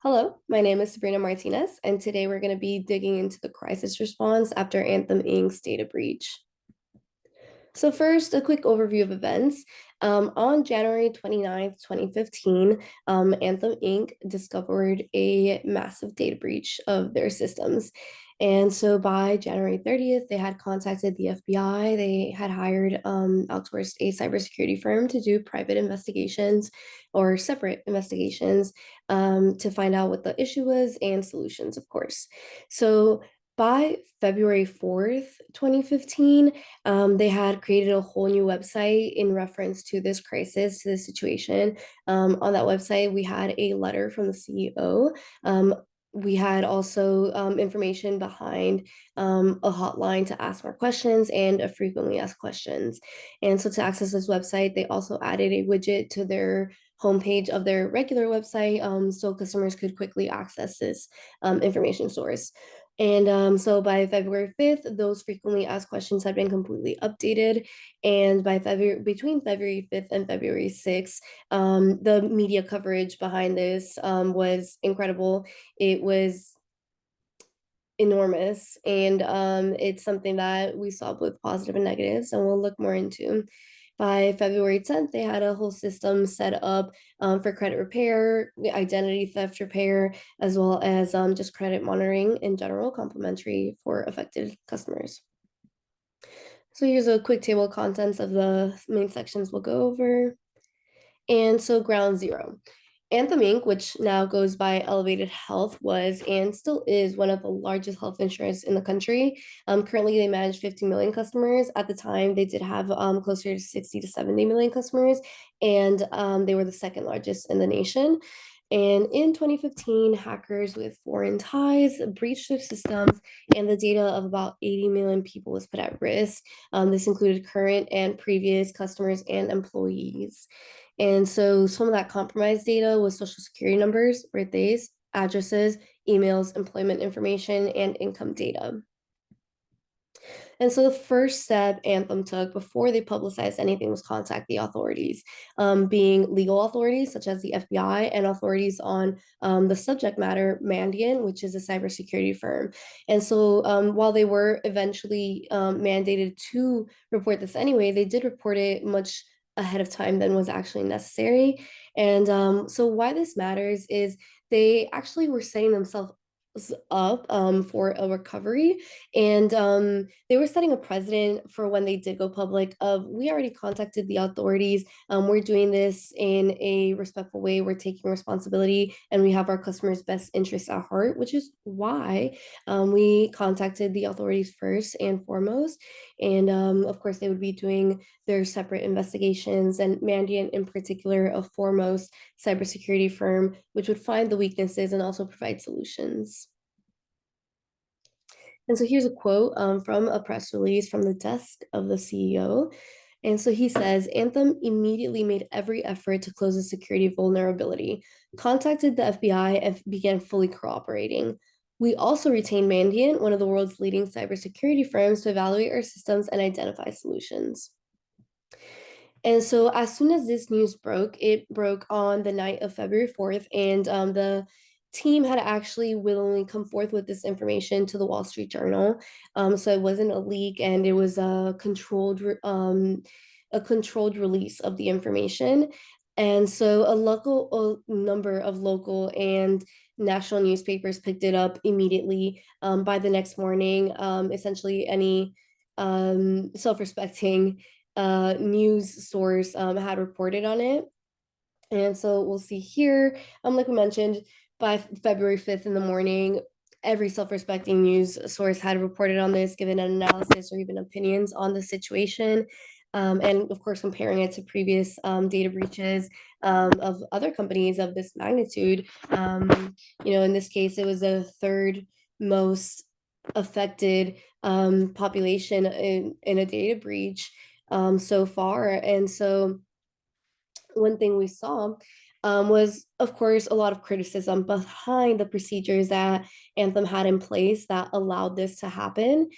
Hello, my name is Sabrina Martinez, and today we're going to be digging into the crisis response after Anthem Inc.'s data breach. So first, a quick overview of events. On January 29th, 2015, Anthem Inc. discovered a massive data breach of their systems. And so by January 30th, they had contacted the FBI. They had hired, outsourced a cybersecurity firm to do private investigations or separate investigations to find out what the issue was and solutions, of course. So by February 4th, 2015, they had created a whole new website in reference to this crisis, to this situation. On that website, we had a letter from the CEO. We had also information behind a hotline to ask more questions and a frequently asked questions. And so to access this website, they also added a widget to their homepage of their regular website so customers could quickly access this information source. And so by February 5th, those frequently asked questions had been completely updated. And by between February 5th and February 6th, the media coverage behind this was incredible. It was enormous, and it's something that we saw both positive and negatives, and we'll look more into. By February 10th, they had a whole system set up for credit repair, identity theft repair, as well as just credit monitoring in general, complimentary for affected customers. So here's a quick table of contents of the main sections we'll go over. And so ground zero. Anthem Inc., which now goes by Elevated Health, was and still is one of the largest health insurers in the country. Currently, they manage 50 million customers. At the time, they did have closer to 60 to 70 million customers, and they were the second largest in the nation. And in 2015, hackers with foreign ties breached their systems, and the data of about 80 million people was put at risk. This included current and previous customers and employees. And so some of that compromised data was social security numbers, birthdays, addresses, emails, employment information, and income data. And so the first step Anthem took before they publicized anything was contact the authorities, being legal authorities such as the FBI and authorities on the subject matter, Mandiant, which is a cybersecurity firm. And so while they were eventually mandated to report this anyway, they did report it much ahead of time than was actually necessary. And so why this matters is they actually were setting themselves up for a recovery, and they were setting a precedent for when they did go public of we already contacted the authorities, we're doing this in a respectful way, we're taking responsibility, and we have our customers best interests at heart, which is why we contacted the authorities first and foremost. And of course they would be doing their separate investigations, and Mandiant in particular, a foremost cybersecurity firm, which would find the weaknesses and also provide solutions. And so here's a quote from a press release from the desk of the CEO. And so he says, Anthem immediately made every effort to close the security vulnerability, contacted the FBI, and began fully cooperating. We also retained Mandiant, one of the world's leading cybersecurity firms, to evaluate our systems and identify solutions. And so as soon as this news broke, it broke on the night of February 4th, and the team had actually willingly come forth with this information to the Wall Street Journal. So it wasn't a leak, and it was a controlled release of the information. And so a number of local and national newspapers picked it up immediately. By the next morning, essentially any self-respecting news source had reported on it. And so we'll see here, like we mentioned, by February 5th in the morning, every self-respecting news source had reported on this, given an analysis or even opinions on the situation. And of course, comparing it to previous data breaches of other companies of this magnitude. In this case, it was the third most affected population in a data breach so far. And so one thing we saw was, of course, a lot of criticism behind the procedures that Anthem had in place that allowed this to happen.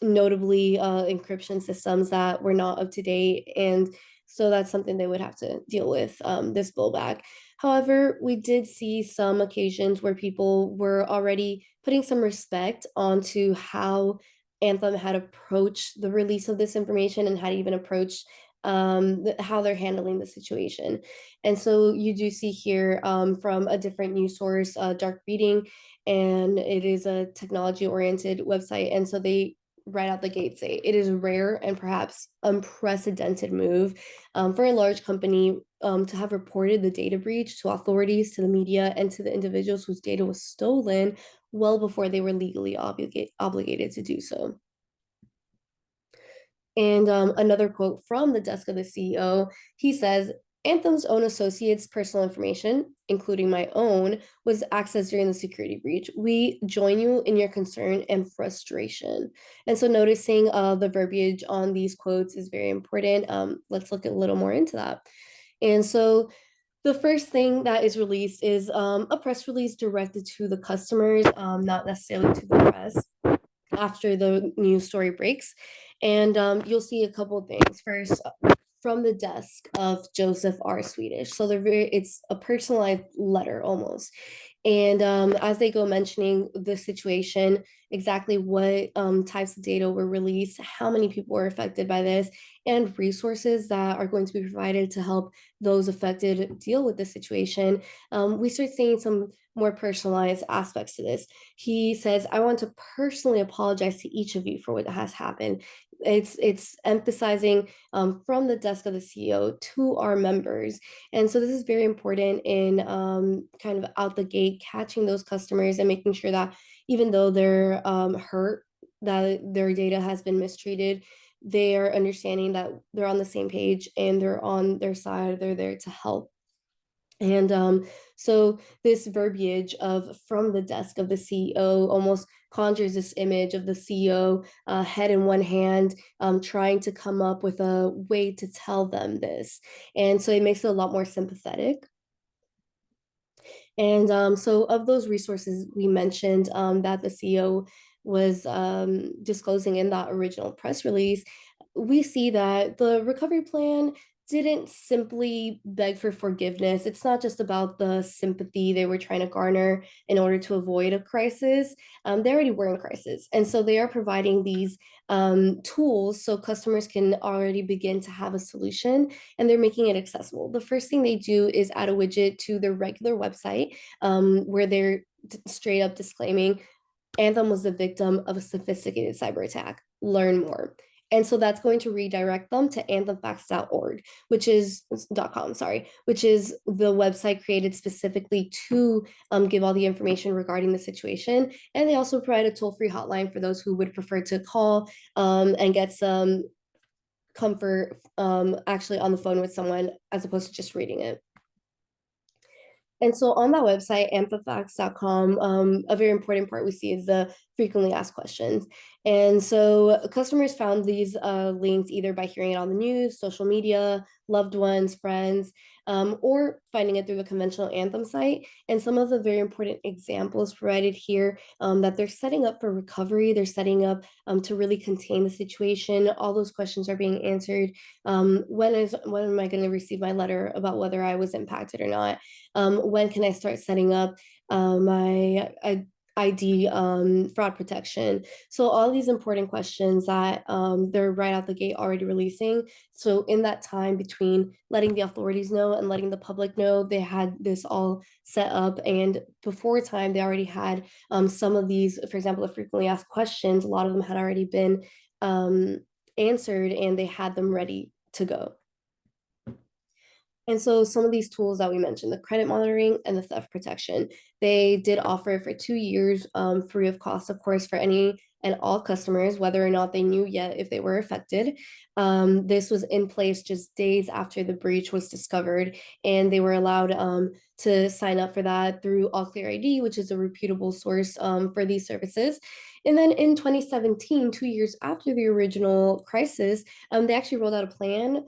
Notably, encryption systems that were not up to date. And so that's something they would have to deal with, this blowback. However, we did see some occasions where people were already putting some respect onto how Anthem had approached the release of this information and had even approached how they're handling the situation. And so you do see here from a different news source, Dark Reading, and it is a technology oriented website. And so they right out the gate say it is rare and perhaps unprecedented move for a large company to have reported the data breach to authorities, to the media, and to the individuals whose data was stolen well before they were legally obligated to do so. And another quote from the desk of the CEO, he says, Anthem's own associates' personal information, including my own, was accessed during the security breach. We join you in your concern and frustration. And so noticing the verbiage on these quotes is very important. Let's look a little more into that. And so the first thing that is released is a press release directed to the customers, not necessarily to the press after the news story breaks. And you'll see a couple of things. First, from the desk of Joseph R. Swedish. So it's a personalized letter almost. And as they go mentioning the situation, exactly what types of data were released, how many people were affected by this, and resources that are going to be provided to help those affected deal with the situation, we start seeing some more personalized aspects to this. He says, I want to personally apologize to each of you for what has happened. It's emphasizing from the desk of the CEO to our members. And so this is very important in kind of out the gate, catching those customers and making sure that even though they're hurt, that their data has been mistreated, they are understanding that they're on the same page and they're on their side, they're there to help. And so this verbiage of from the desk of the CEO almost conjures this image of the CEO head in one hand, trying to come up with a way to tell them this. And so it makes it a lot more sympathetic. And so of those resources we mentioned that the CEO was disclosing in that original press release, we see that the recovery plan didn't simply beg for forgiveness. It's not just about the sympathy they were trying to garner in order to avoid a crisis. They already were in crisis. And so they are providing these tools so customers can already begin to have a solution, and they're making it accessible. The first thing they do is add a widget to their regular website where they're straight up disclaiming Anthem was the victim of a sophisticated cyber attack. Learn more. And so that's going to redirect them to anthemfacts.org, which is .com, sorry, which is the website created specifically to give all the information regarding the situation. And they also provide a toll-free hotline for those who would prefer to call and get some comfort actually on the phone with someone as opposed to just reading it. And so on that website, amphifacts.com, a very important part we see is the frequently asked questions. And so customers found these links either by hearing it on the news, social media, loved ones, friends, or finding it through the conventional Anthem site. And some of the very important examples provided here that they're setting up for recovery, they're setting up to really contain the situation. All those questions are being answered. When am I going to receive my letter about whether I was impacted or not? When can I start setting up my ID fraud protection? So all these important questions that they're right out the gate already releasing. So in that time between letting the authorities know and letting the public know, they had this all set up. And before time, they already had some of these, for example, the frequently asked questions, a lot of them had already been answered and they had them ready to go. And so some of these tools that we mentioned, the credit monitoring and the theft protection, they did offer it for 2 years free of cost, of course, for any and all customers, whether or not they knew yet if they were affected. This was in place just days after the breach was discovered, and they were allowed to sign up for that through All Clear ID, which is a reputable source for these services. And then in 2017, 2 years after the original crisis, they actually rolled out a plan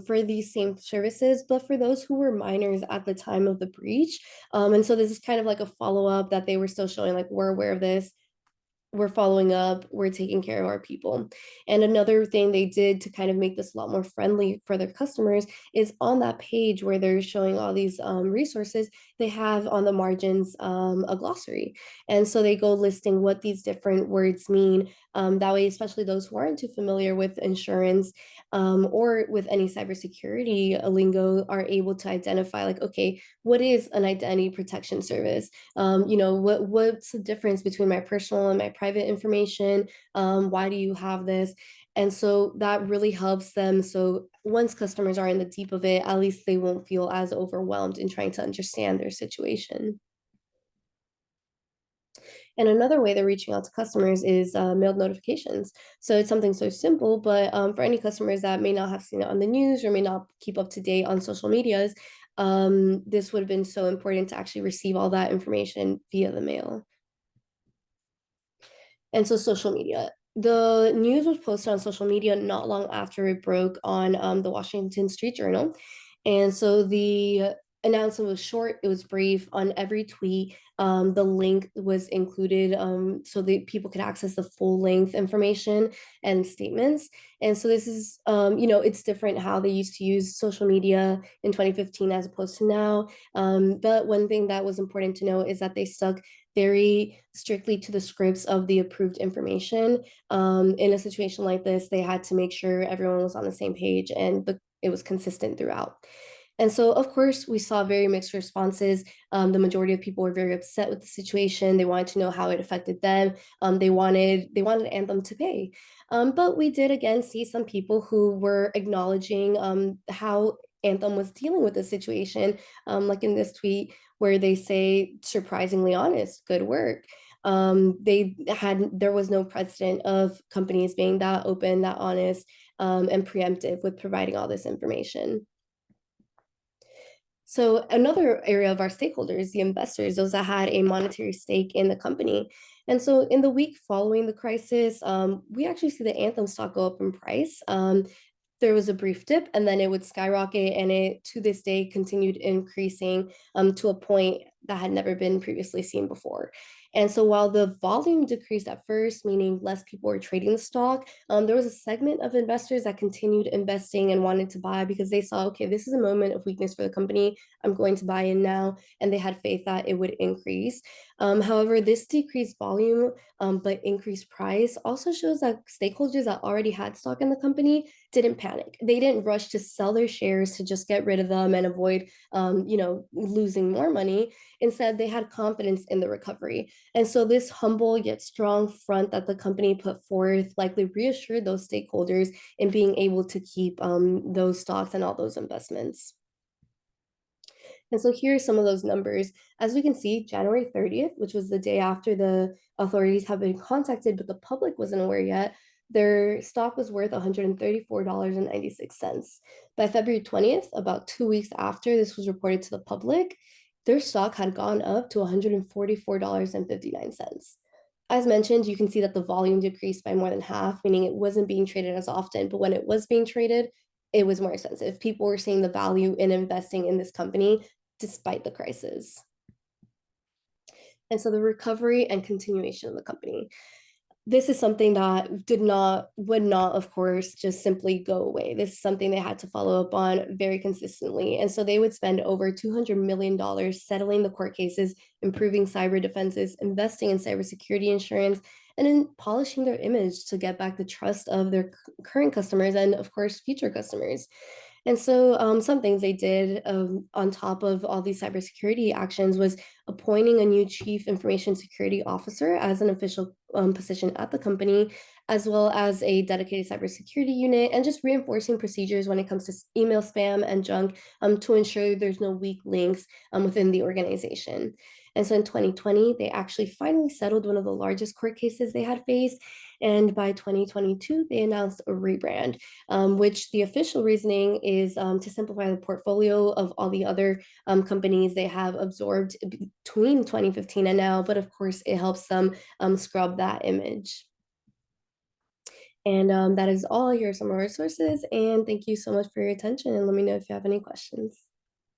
for these same services, but for those who were minors at the time of the breach. And so this is kind of like a follow-up that they were still showing, like, we're aware of this. we're following up, we're taking care of our people. And another thing they did to kind of make this a lot more friendly for their customers is on that page where they're showing all these resources, they have on the margins a glossary. And so they go listing what these different words mean. That way, especially those who aren't too familiar with insurance or with any cybersecurity lingo, are able to identify, like, okay, what is an identity protection service? What's the difference between my personal and my private information? Why do you have this? And so that really helps them. So once customers are in the deep of it, at least they won't feel as overwhelmed in trying to understand their situation. And another way they're reaching out to customers is mailed notifications. So it's something so simple, but for any customers that may not have seen it on the news or may not keep up to date on social medias, this would have been so important to actually receive all that information via the mail. And so social media. The news was posted on social media not long after it broke on the Washington Street Journal. And so the announcement was short, it was brief. On every tweet, the link was included so that people could access the full length information and statements. And so this is, it's different how they used to use social media in 2015 as opposed to now. But one thing that was important to know is that they stuck very strictly to the scripts of the approved information. In a situation like this, they had to make sure everyone was on the same page and it was consistent throughout. And so, of course, we saw very mixed responses. The majority of people were very upset with the situation. They wanted to know how it affected them. They wanted Anthem to pay. But we did again see some people who were acknowledging how Anthem was dealing with the situation, like in this tweet where they say, surprisingly honest, good work. There was no precedent of companies being that open, that honest, and preemptive with providing all this information. So another area of our stakeholders, the investors, those that had a monetary stake in the company. And so in the week following the crisis, we actually see the Anthem stock go up in price. There was a brief dip and then it would skyrocket, and it to this day continued increasing to a point that had never been previously seen before. And so while the volume decreased at first, meaning less people were trading the stock, there was a segment of investors that continued investing and wanted to buy because they saw, okay, this is a moment of weakness for the company. I'm going to buy in now. And they had faith that it would increase. However, this decreased volume but increased price also shows that stakeholders that already had stock in the company didn't panic. They didn't rush to sell their shares to just get rid of them and avoid, losing more money. Instead, they had confidence in the recovery. And so this humble yet strong front that the company put forth likely reassured those stakeholders in being able to keep those stocks and all those investments. And so here are some of those numbers. As we can see, January 30th, which was the day after the authorities have been contacted, but the public wasn't aware yet, their stock was worth $134.96. By February 20th, about 2 weeks after this was reported to the public, their stock had gone up to $144.59. As mentioned, you can see that the volume decreased by more than half, meaning it wasn't being traded as often, but when it was being traded, it was more expensive. People were seeing the value in investing in this company despite the crisis. And so the recovery and continuation of the company. This is something that would not, of course, just simply go away. This is something they had to follow up on very consistently. And so they would spend over $200 million settling the court cases, improving cyber defenses, investing in cybersecurity insurance, and in polishing their image to get back the trust of their current customers and, of course, future customers. And so some things they did on top of all these cybersecurity actions was appointing a new chief information security officer as an official position at the company, as well as a dedicated cybersecurity unit, and just reinforcing procedures when it comes to email spam and junk to ensure there's no weak links within the organization. And so in 2020, they actually finally settled one of the largest court cases they had faced. And by 2022, they announced a rebrand, which the official reasoning is to simplify the portfolio of all the other companies they have absorbed between 2015 and now. But of course, it helps them scrub that image. And that is all. Here are some resources. And thank you so much for your attention. And let me know if you have any questions.